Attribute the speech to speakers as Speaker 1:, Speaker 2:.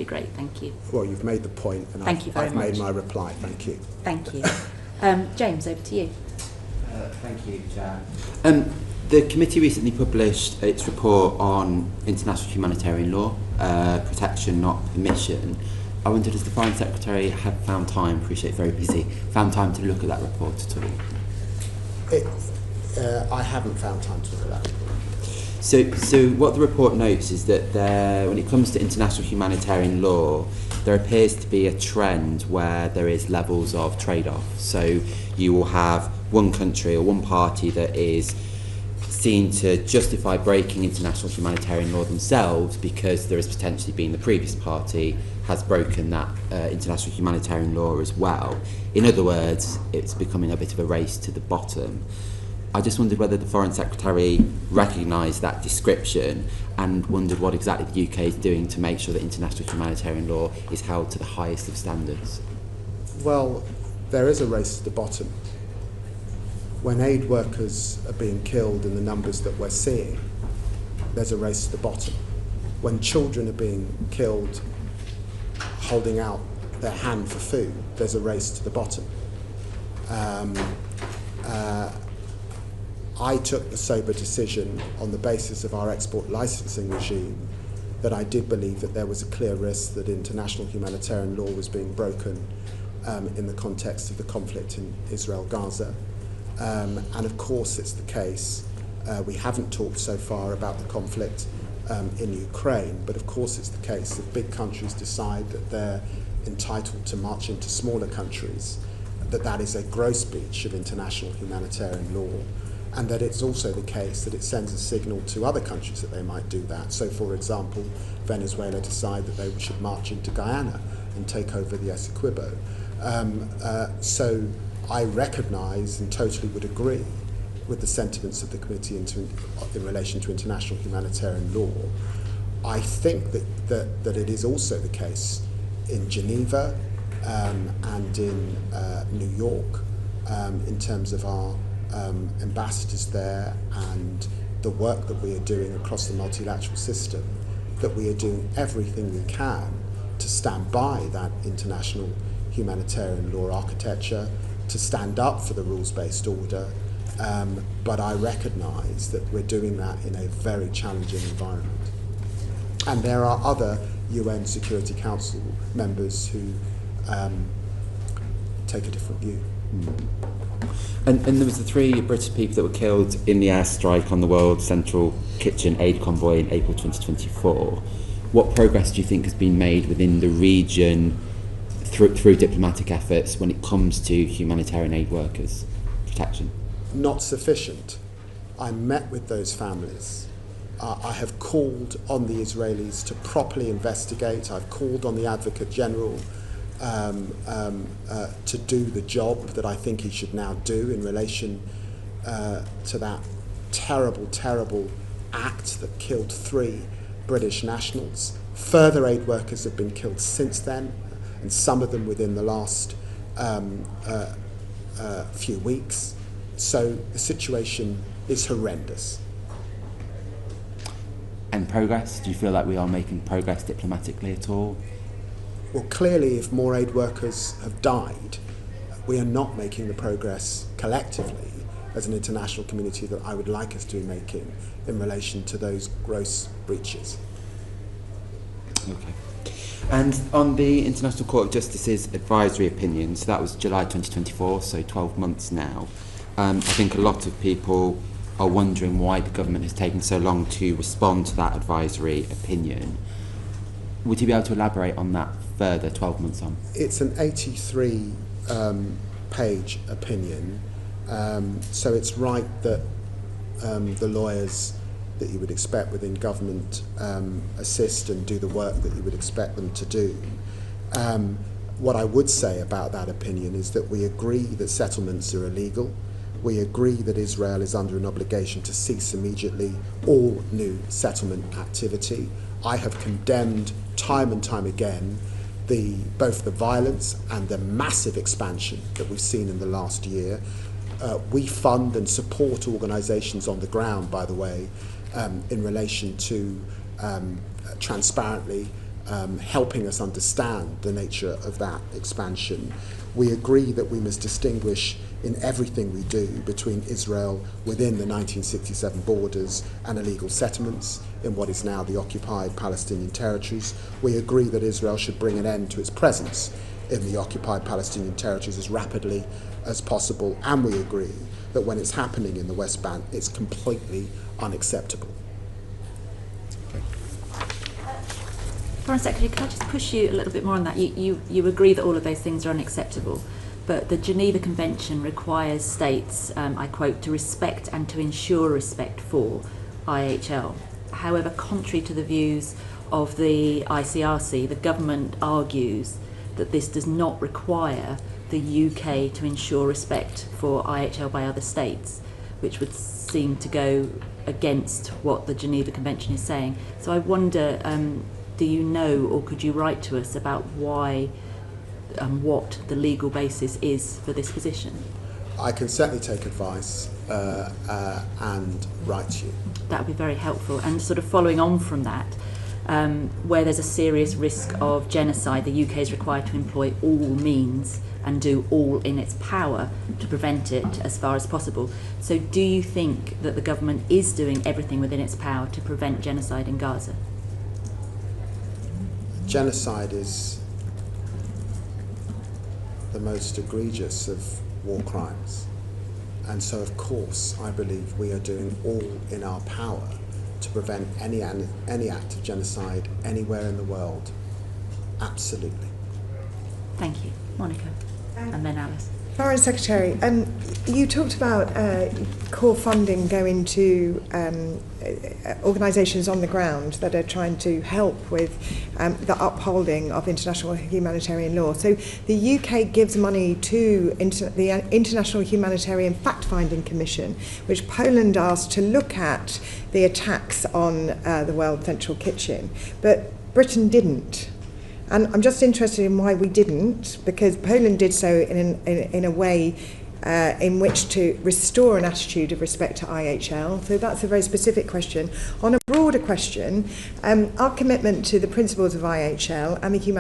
Speaker 1: great. Thank you.
Speaker 2: Well, you've made the point, and I've made my reply. Thank you.
Speaker 1: Thank you. James, over to you.
Speaker 3: Thank you, Chair. The committee recently published its report on international humanitarian law, protection, not permission. I wondered, does the Foreign Secretary have found time, appreciate very busy, found time to look at that report at all?
Speaker 2: I haven't found time to look at that report.
Speaker 3: So what the report notes is that when it comes to international humanitarian law, there appears to be a trend where there is levels of trade-off. So you will have one country or one party that is seen to justify breaking international humanitarian law themselves because there has potentially been the previous party has broken that international humanitarian law as well. In other words, it's becoming a bit of a race to the bottom. I just wondered whether the Foreign Secretary recognised that description and wondered what exactly the UK is doing to make sure that international humanitarian law is held to the highest of standards.
Speaker 2: Well, there is a race to the bottom. When aid workers are being killed in the numbers that we're seeing, there's a race to the bottom. When children are being killed holding out their hand for food, there's a race to the bottom. I took the sober decision on the basis of our export licensing regime that I did believe that there was a clear risk that international humanitarian law was being broken in the context of the conflict in Israel-Gaza. And of course it's the case, we haven't talked so far about the conflict in Ukraine, but of course it's the case that big countries decide that they're entitled to march into smaller countries, that is a gross breach of international humanitarian law, and that it's also the case that it sends a signal to other countries that they might do that. So, for example, Venezuela decide that they should march into Guyana and take over the Essequibo. So I recognise and totally would agree with the sentiments of the committee in relation to international humanitarian law. I think that it is also the case in Geneva and in New York in terms of our ambassadors there and the work that we are doing across the multilateral system, that we are doing everything we can to stand by that international humanitarian law architecture, to stand up for the rules-based order, but I recognise that we're doing that in a very challenging environment. And there are other UN Security Council members who take a different view.
Speaker 3: And there was the 3 British people that were killed in the airstrike on the World Central Kitchen aid convoy in April 2024. What progress do you think has been made within the region through diplomatic efforts when it comes to humanitarian aid workers' protection?
Speaker 2: Not sufficient. I met with those families. I have called on the Israelis to properly investigate. I've called on the Advocate General to do the job that I think he should now do in relation to that terrible, terrible act that killed 3 British nationals. Further aid workers have been killed since then, and some of them within the last few weeks. So the situation is horrendous.
Speaker 3: And progress? Do you feel like we are making progress diplomatically at all?
Speaker 2: Well, clearly, if more aid workers have died, we are not making the progress collectively as an international community that I would like us to be making in relation to those gross breaches.
Speaker 3: Okay. And on the International Court of Justice's advisory opinion, so that was July 2024, so 12 months now, I think a lot of people are wondering why the government has taken so long to respond to that advisory opinion. Would you be able to elaborate on that further, 12 months on?
Speaker 2: It's an 83 page opinion, so it's right that the lawyers that you would expect within government assist and do the work that you would expect them to do. What I would say about that opinion is that we agree that settlements are illegal. We agree that Israel is under an obligation to cease immediately all new settlement activity. I have condemned time and time again both the violence and the massive expansion that we've seen in the last year. We fund and support organisations on the ground, by the way, in relation to transparently helping us understand the nature of that expansion. We agree that we must distinguish in everything we do between Israel within the 1967 borders and illegal settlements in what is now the occupied Palestinian territories. We agree that Israel should bring an end to its presence in the occupied Palestinian territories as rapidly as possible, and we agree that when it's happening in the West Bank, it's completely unacceptable.
Speaker 1: Foreign Secretary, can I just push you a little bit more on that? You agree that all of those things are unacceptable, but the Geneva Convention requires states, I quote, to respect and to ensure respect for IHL. However, contrary to the views of the ICRC, the government argues that this does not require the UK to ensure respect for IHL by other states, which would seem to go against what the Geneva Convention is saying. So I wonder, do you know, or could you write to us about why what the legal basis is for this position?
Speaker 2: I can certainly take advice and write to you.
Speaker 1: That would be very helpful. And sort of following on from that, where there's a serious risk of genocide, the UK is required to employ all means and do all in its power to prevent it as far as possible. So do you think that the government is doing everything within its power to prevent genocide in Gaza?
Speaker 2: Genocide is the most egregious of war crimes, and so of course I believe we are doing all in our power to prevent any act of genocide anywhere in the world. Absolutely.
Speaker 1: Thank you. Monica, and then Alice.
Speaker 4: Foreign Secretary, you talked about core funding going to organisations on the ground that are trying to help with the upholding of international humanitarian law. So the UK gives money to the International Humanitarian Fact-Finding Commission, which Poland asked to look at the attacks on the World Central Kitchen, but Britain didn't. And I'm just interested in why we didn't, because Poland did so in a way in which to restore an attitude of respect to IHL. So that's a very specific question. On a broader question, our commitment to the principles of IHL and the humanitarian